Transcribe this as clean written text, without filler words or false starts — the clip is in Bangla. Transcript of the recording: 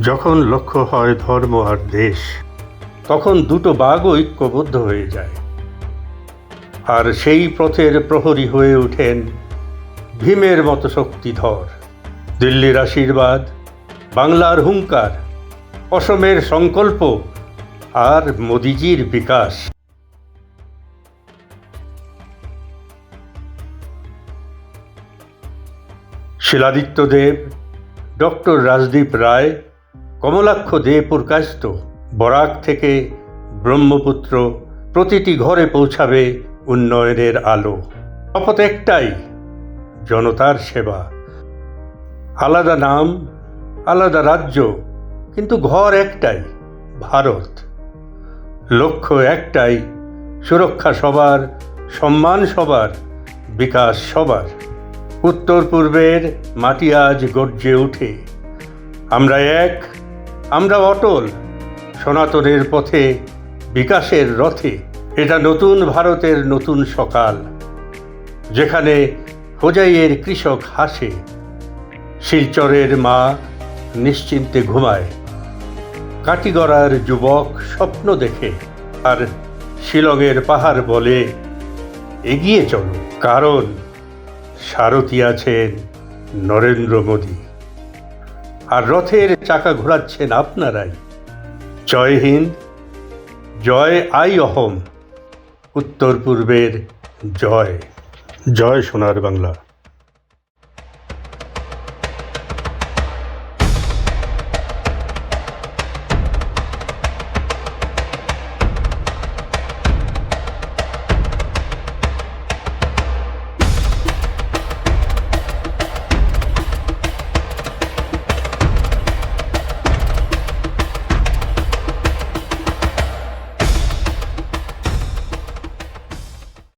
যখন লক্ষ্য হয় ধর্ম আর দেশ, তখন দুটো বাঘ ঐক্যবদ্ধ হয়ে যায়। আর সেই পথের প্রহরী হয়ে ওঠেন ভীমের মতো শক্তিধর। দিল্লির আশীর্বাদ, বাংলার হুঙ্কার, অসমের সংকল্প আর মোদিজির বিকাশ। শিলাদিত্য দেব, ডক্টর রাজদীপ রায়, কমলাক্ষ দে পুরকায়স্থ, বরাক থেকে ব্রহ্মপুত্র, প্রতিটি ঘরে পৌঁছাবে উন্নয়নের আলো। শপথ একটাই, জনতার সেবা। আলাদা নাম, আলাদা রাজ্য, কিন্তু ঘর একটাই, ভারত। লক্ষ্য একটাই, সুরক্ষা সবার, সম্মান সবার, বিকাশ সবার। উত্তর পূর্বের মাটি আজ গর্জে ওঠে। আমরা এক, আমরা অটল, সনাতনের পথে, বিকাশের রথে। এটা নতুন ভারতের নতুন সকাল, যেখানে হোজাইয়ের কৃষক হাসে, শিলচরের মা নিশ্চিন্তে ঘুমায়, কাটিগড়ার যুবক স্বপ্ন দেখে, আর শিলংয়ের পাহাড় বলে এগিয়ে চলো, কারণ সারথি আছেন নরেন্দ্র মোদী, আর রথের চাকা ঘোরাচ্ছেন আপনারাই। জয় হিন্দ, জয় আই অহম, উত্তর পূর্বের জয়। জয় সোনার বাংলা।